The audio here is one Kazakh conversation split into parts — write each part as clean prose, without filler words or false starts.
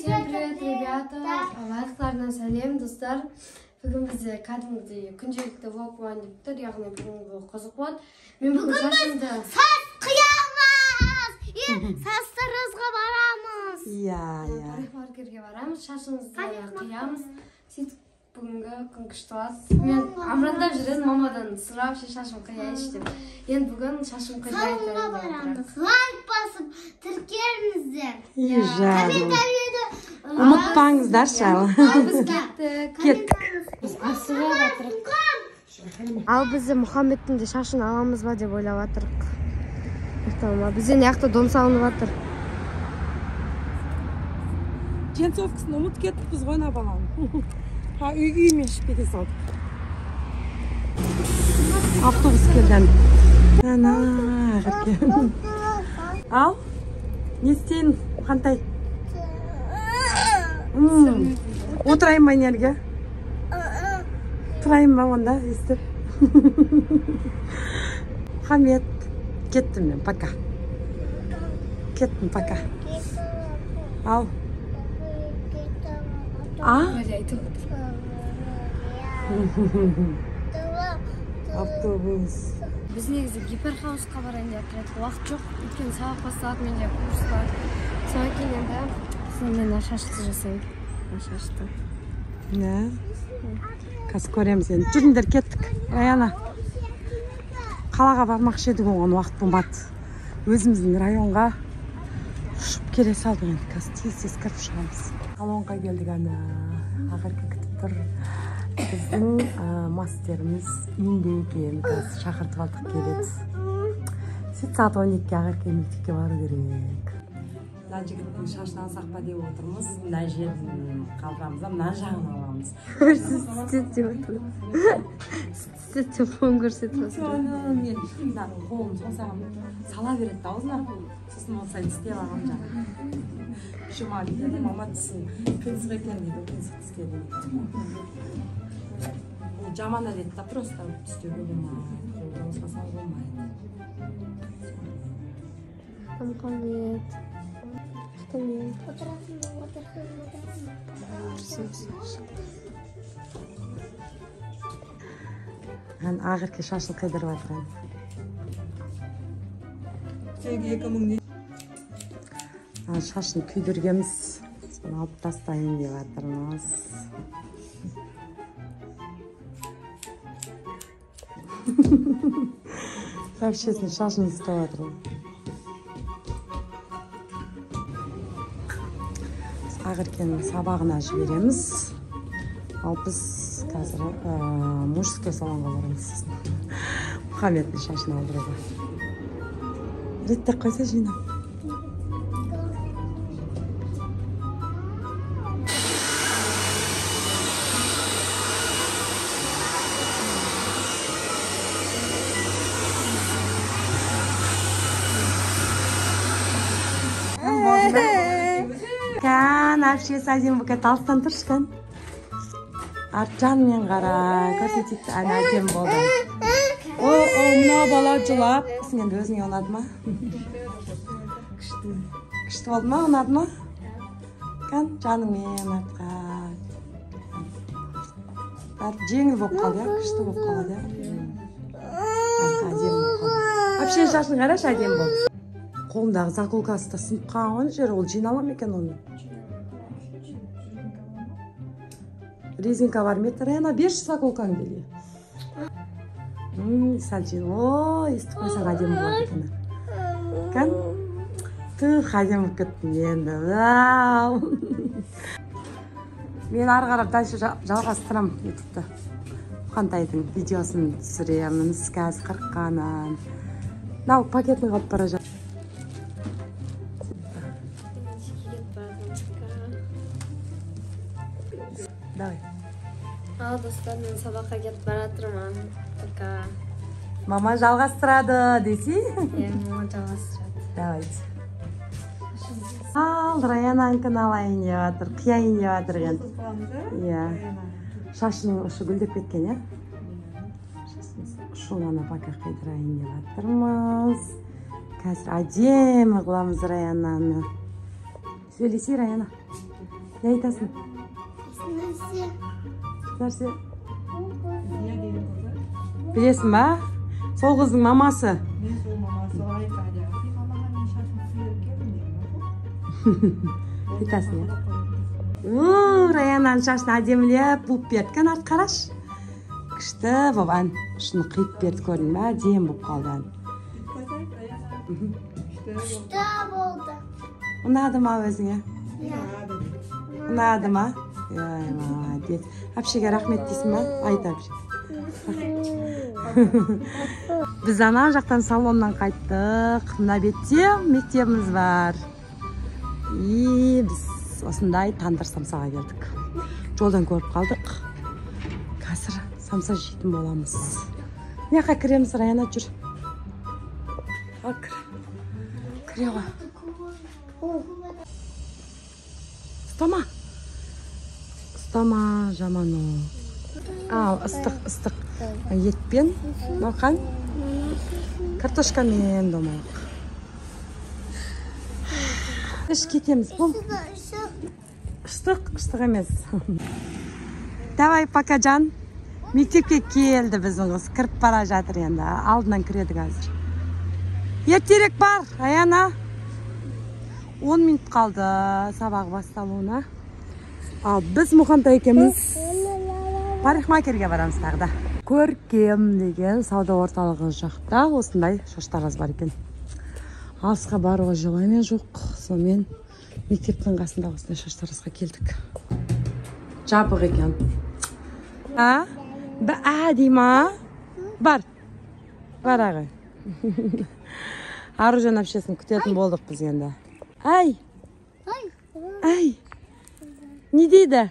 Всем привет, ребята! Лайктардан сәлем, достар. Бүгін бізде кәдімгідей күнделікті влог болайын деп тұр, яғни бүгінгі влог қызық болады. Мен бүгін шашымды сас қиямыз! Састырызға барамыз! парикмахерге барамыз, шашымызды қиямыз. Сөйтіп бүгінгі күн күшті болады. Мен амрандап жүрем, мамадан сұрап, шашым қияйыншы деп. Енді бүгін шашым қиялайтын. Салонға барамыз. Лайк басып, тіркеліңіздер. Ұмытпаңыздаршы. Біз кеттік. Біз асыға батырық. Ал бізде Мұхаммедтің де шашын аламыз ба деп ойлап атырық. Бізде неяқта дом салынып атыр. Женцовкасын ұмыт кеттік біз ғойна балам. Үймен шіпеге салдық. Автобус келден. Ал, не істейін қантай? Отырайын ба нерге? Тұрайын ба онда, естіп. Хамет, кеттім мен, пока. Кеттім, пока. Ал. Автобус. Біз негізі гиперхаусқа барайын деп тұрады. Уақыт жоқ, өйткені сабақ басталады, менде курс бар. Содан кейін енді мен шашты жасаймын. Шашты. Қазір көреміз енді. Жүріңдер, кеттік. Раяна. Қалаға бармақшы едік, оған уақыт болмады. Өзіміздің районға ұшып келе салдық енді. Қазір тез кіріп шығамыз. Салонға келдік, ана ақырғы күтіп тұр. Біздің мастеріміз үйінде екен. Қазір шақыртып алдық келеді. Сөйтіп сағат 12-ге ақырғы мектепке бару керек. Мына жігіттің шашын алсақ па деп отырмыз. Мына жерін қалдырамыз, мына жағын аламыз. Сүт деп отырмыз. Сүт деп қолын көрсетіп отырмыз. Мен қолым сонсағым сала береді аузына. Сосын осылай тістеп алғам жаңа. Шыма дейді, мама тісін қиынсық екен дейді, қиынсық тістеді. Жаман әдет та просто тістеуге болмайды. Қолымызға салып болмайды. Қамқамет. Ағырке шашын қайдырып атырған. Шашын күйдіргеміз. Соны алып тастайын деп атырмыз. Вообще шашын ұстап атырмыз. Ағыркенің сабағына жібереміз. Ал біз қазір мужской салонға барамыз. Мұхаммедтің шашын алдыруға. Реттеп қойса жинап. Әпшесі әдем бұқет алыстан тұршқан. Артжан мен қара, көрсетейді, әне әдем болды. Мына бала жылап. Енді өзіңе ұнады ма? Күшті болды ма, ұнады ма? Жаның мен артқа. Жеңіл болып қалды, күшті болып қалды. Әдем болып қалды. Әпшесі шашын қараш әдем болды. Қолындағы заколкасы да сынып қалған жер, ол жиналам екен оны. Резинка бар метр, ана 5 заколкаң келе. Сәл жин, естіп қойсаң әдем болады екен. Түх, әдем болып кеттім енді. Мен ары қарап дальше жалғастырам ютубта. Қантайдың видеосын түсіреміз, қазір қырыққанын. Нау пакетін қалып бара жат. Давай. Ал, достар, мен сабаққа кетіп баратырмын. Мама жалғастырады, десе? Мама жалғастырады. Давайте. Ал, Раянанкін алайын деп жатыр, қияйын деп жатыр. Шашының ұшы гүлдеп кеткен, е? Ұшылана пока қайдырайын деп жатырмыз. Қазір әдемі қыламыз Раянаны. Сөйлесе, Раяна. Не айтасың? Нәрсе. Нәрсе? Білесің ба? Сол қыздың мамасы. Мен сол мамасы айтады. Мамаға мен шашым сүйіп келдім деймін. Айтасың, иә? Раянаның шашын әдемілеп буып берді екен, арт қараш. Күшті бабан. Шыны қиып берді, көрдің бе? Әдем болып қалды. Күшті болды. Ұнады ма өзіңе? Ұнады ма? Молодец. Әпшеге рахмет дейсің ба? Айт әпше. Біз ана жақтан салоннан қайттық. Мына бетте мектебіміз бар. И біз осындай тандыр самсаға келдік. Жолдан көріп қалдық. Қазір самса жейтін боламыз. Не жаққа кіреміз, Раяна, жүр. Кіре ғой. Ұстама, жаман ол. Ыстық. Етпен, науқан. Картошкамен домалық. Үш кетеміз, бұл. Үштік емес. Давай, пока, Жан. Мектепке келді біздің қыз. Кіріп бара жатыр енді. Алдынан кіреді қазір. Ертерек бар, Аяна. 10 минут қалды сабағы басталуына. Ал біз Мұханта екеміз парикмахерге барамыз тағы да. Көркем деген сауда орталығы жақта осындай шаштараз бар екен. Алысқа баруға желание жоқ. Сонымен мектептің қасында осындай шаштаразға келдік. Жабық екен. Дейма? Бар ағай. Аружан әпшесін күтетін болдық біз енді. Ай! Не дейді?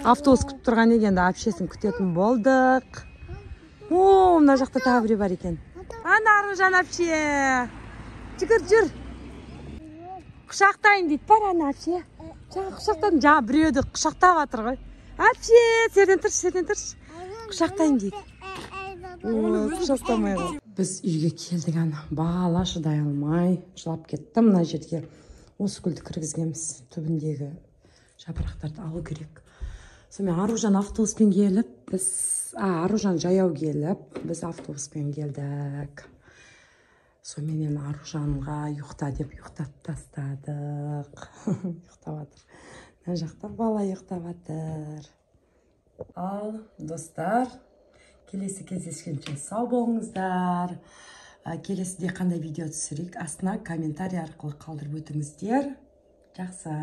Автобус күтіп тұрған егенді әпшесін күтетін болдық. Мына жақта тағы біреу бар екен. Ана Аружан әпше! Жүр! Құшақтайын дейді, бар ана әпше. Құшақтайын, біреуді құшақтап атыр ғой. Әпше, серден тұрш. Құшақтайын дейді. Құшақтамай ғой. Біз үйге келдік, ана. Бала шыдай алмай, жылап кетті мына жерге. Осы гүлді кіргізгенбіз. Түбіндегі жапырақтарды алу керек. Сонымен Аружан автобуспен келіп, Аружан жаяу келіп, біз автобуспен келдік. Сонымен Аружанға ұйықта деп ұйықтап тастадық. Ұйықтап атыр. Мына жақта бала ұйықтап атыр. Ал, достар, келесі кездескенше сау болыңыздар. Келесіде қандай видео түсірейік, астына комментарий арқылы қалдырып өтіңіздер. Жақсы.